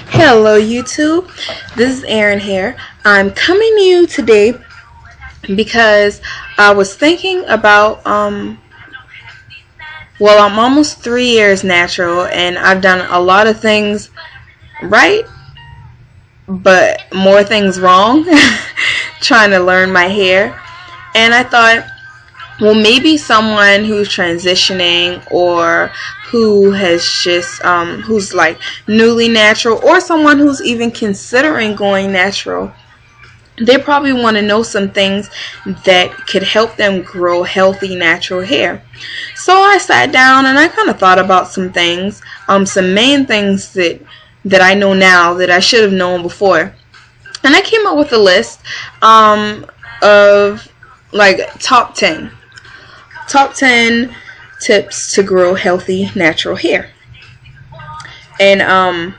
Hello YouTube, this is Erin here. I'm coming to you today because I was thinking about well, I'm almost 3 years natural and I've done a lot of things right but more things wrong trying to learn my hair. And I thought, well, maybe someone who's transitioning or who has just who's like newly natural, or someone who's even considering going natural, they probably want to know some things that could help them grow healthy natural hair. So I sat down and I kind of thought about some things, some main things that I know now that I should have known before, and I came up with a list of like top 10 tips to grow healthy natural hair. And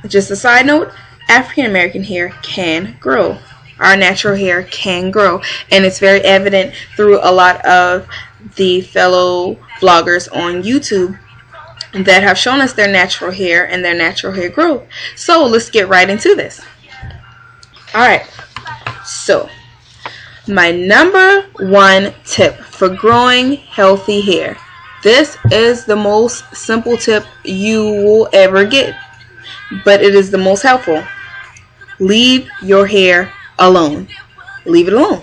just a side note, African American hair can grow. Our natural hair can grow, and it's very evident through a lot of the fellow vloggers on YouTube that have shown us their natural hair and their natural hair growth. So let's get right into this. Alright, so my number one tip for growing healthy hair. This is the most simple tip you will ever get, but it is the most helpful. Leave your hair alone. Leave it alone.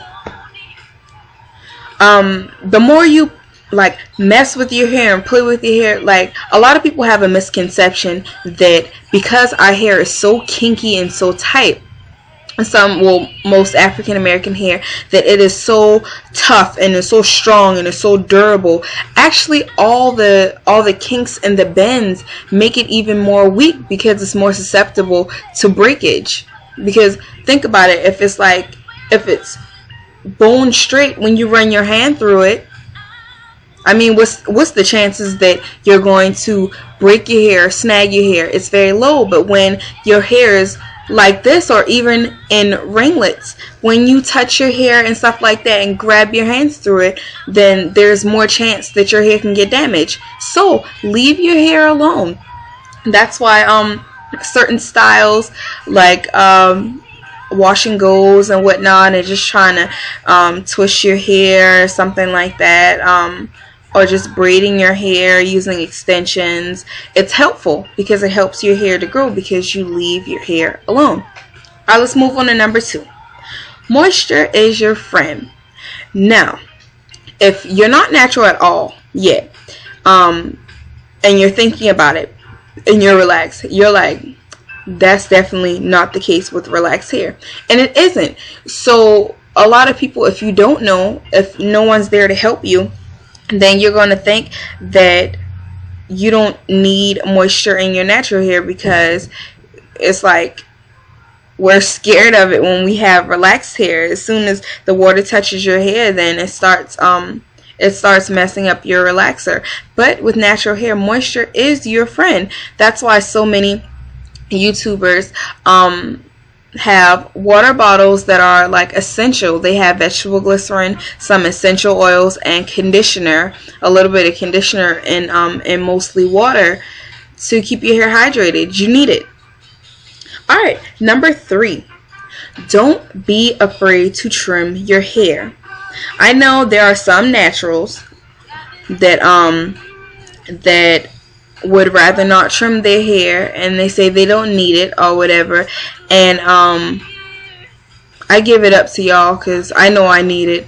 The more you like mess with your hair and play with your hair, like a lot of people have a misconception that because our hair is so kinky and so tight, most African American hair, that it is so tough and it's so strong and it's so durable. Actually, all the kinks and the bends make it even more weak because it's more susceptible to breakage. Because think about it, if it's bone straight when you run your hand through it, I mean, what's the chances that you're going to break your hair, snag your hair? It's very low. But when your hair is like this, or even in ringlets, when you touch your hair and stuff like that and grab your hands through it, then there's more chance that your hair can get damaged. So leave your hair alone. That's why certain styles like wash and goes and whatnot, and just trying to twist your hair or something like that, or just braiding your hair using extensions, it's helpful because it helps your hair to grow because you leave your hair alone. Alright, let's move on to number 2. Moisture is your friend. Now, if you're not natural at all yet, and you're thinking about it and you're relaxed, you're like, that's definitely not the case with relaxed hair. And it isn't. So a lot of people, if you don't know, if no one's there to help you, then you're going to think that you don't need moisture in your natural hair, because it's like we're scared of it when we have relaxed hair. As soon as the water touches your hair, then it starts messing up your relaxer. But with natural hair, moisture is your friend. That's why so many YouTubers have water bottles that are like essential. They have vegetable glycerin, some essential oils, and conditioner, a little bit of conditioner, and mostly water to keep your hair hydrated. You need it. Alright, number 3. Don't be afraid to trim your hair. I know there are some naturals that would rather not trim their hair, and they say they don't need it or whatever, and I give it up to y'all because I know I need it.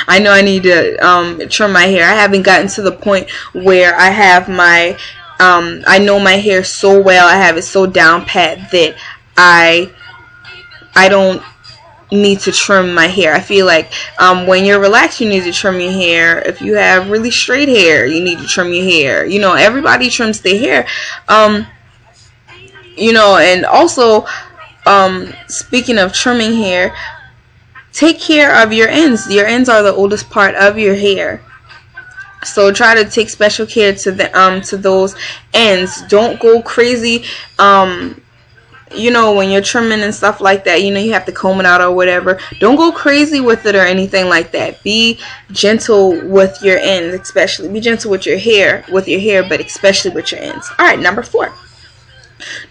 I know I need to trim my hair. I haven't gotten to the point where I have my I know my hair so well, I have it so down pat that I don't need to trim my hair. I feel like when you're relaxed, you need to trim your hair. If you have really straight hair, you need to trim your hair. You know, everybody trims their hair. You know, and also speaking of trimming hair, take care of your ends. Your ends are the oldest part of your hair. So try to take special care to those ends. Don't go crazy you know, when you're trimming and stuff like that, you know, you have to comb it out or whatever. Don't go crazy with it or anything like that. Be gentle with your ends, especially. Be gentle with your hair, but especially with your ends. All right, number 4.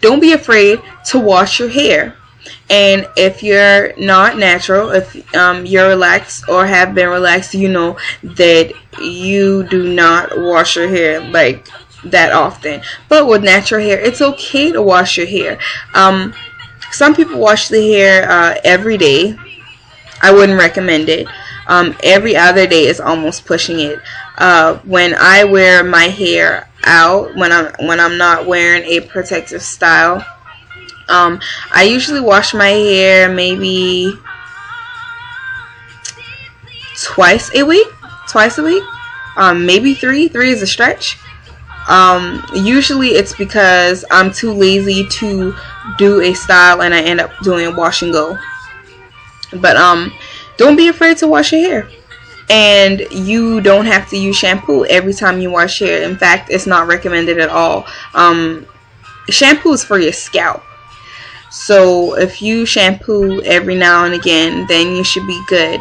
Don't be afraid to wash your hair. And if you're not natural, if you're relaxed or have been relaxed, you know that you do not wash your hair like that often. But with natural hair, it's okay to wash your hair. Some people wash the hair every day. I wouldn't recommend it. Every other day is almost pushing it. When I wear my hair out, when I'm not wearing a protective style, I usually wash my hair maybe twice a week, maybe three is a stretch. Usually it's because I'm too lazy to do a style and I end up doing a wash and go. But don't be afraid to wash your hair. And you don't have to use shampoo every time you wash your hair. In fact, it's not recommended at all. Shampoo is for your scalp. So if you shampoo every now and again, then you should be good.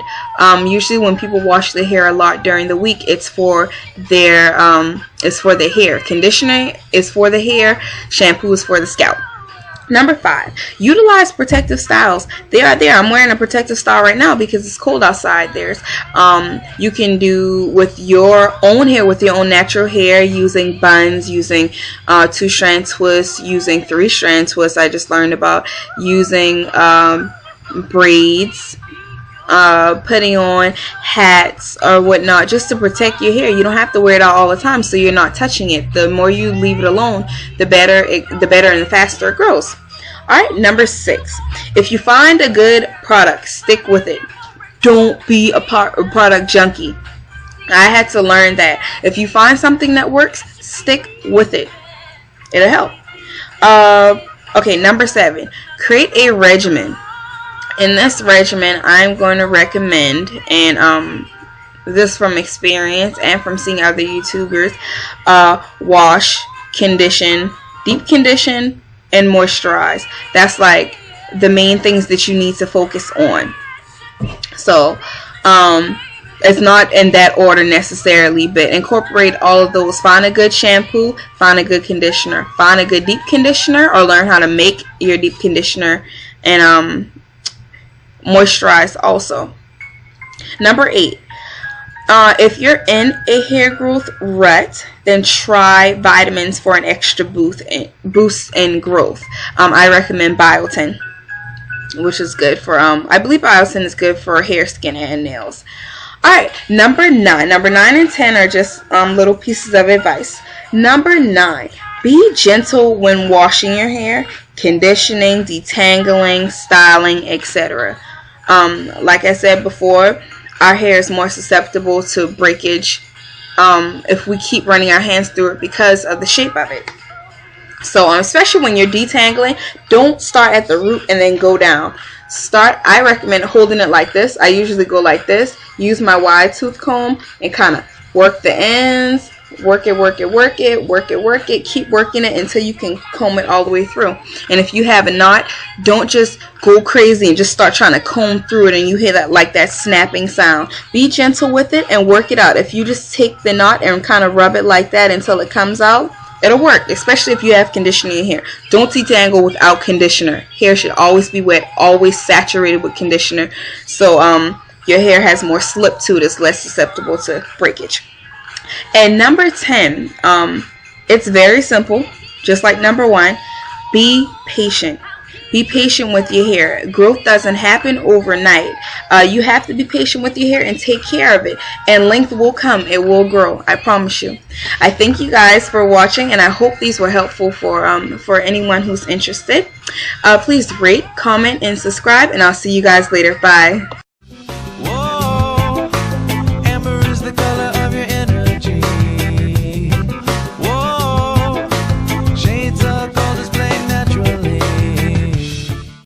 Usually when people wash their hair a lot during the week, it's for their hair. Conditioner is for the hair. Shampoo is for the scalp. Number 5, utilize protective styles. They are there. I'm wearing a protective style right now because it's cold outside. You can do with your own hair, with your own natural hair, using buns, using 2-strand twists, using 3-strand twists. I just learned about using braids, putting on hats or whatnot, just to protect your hair. You don't have to wear it out all the time, so you're not touching it. The more you leave it alone, the better and the faster it grows. Alright, number 6. If you find a good product, stick with it. Don't be a product junkie. I had to learn that. If you find something that works, stick with it. It'll help. Okay, number 7. Create a regimen. In this regimen, I'm going to recommend, and this from experience and from seeing other YouTubers, wash, condition, deep condition, and moisturize. That's like the main things that you need to focus on. So it's not in that order necessarily, but incorporate all of those. Find a good shampoo, find a good conditioner, find a good deep conditioner, or learn how to make your deep conditioner, and moisturize also. Number 8, if you're in a hair growth rut, then try vitamins for an extra boost in growth. I recommend biotin, which is good for I believe biotin is good for hair, skin, and nails. Alright, number 9 and 10 are just little pieces of advice. Number 9, be gentle when washing your hair, conditioning, detangling, styling, etc. Like I said before, our hair is more susceptible to breakage if we keep running our hands through it because of the shape of it. So especially when you're detangling, don't start at the root and then go down. I recommend holding it like this. I usually go like this, use my wide tooth comb and kind of work the ends, work it, keep working it until you can comb it all the way through. And if you have a knot, don't just go crazy and just start trying to comb through it and you hear that snapping sound. Be gentle with it and work it out. If you just take the knot and kind of rub it like that until it comes out, it'll work, especially if you have conditioner in your hair. Don't detangle without conditioner. Hair should always be wet, always saturated with conditioner, so your hair has more slip to it. It's less susceptible to breakage. And number 10, it's very simple, just like number 1. Be patient. Be patient with your hair. Growth doesn't happen overnight. You have to be patient with your hair and take care of it. And length will come. It will grow. I promise you. I thank you guys for watching, and I hope these were helpful for anyone who's interested. Please rate, comment, and subscribe, and I'll see you guys later. Bye.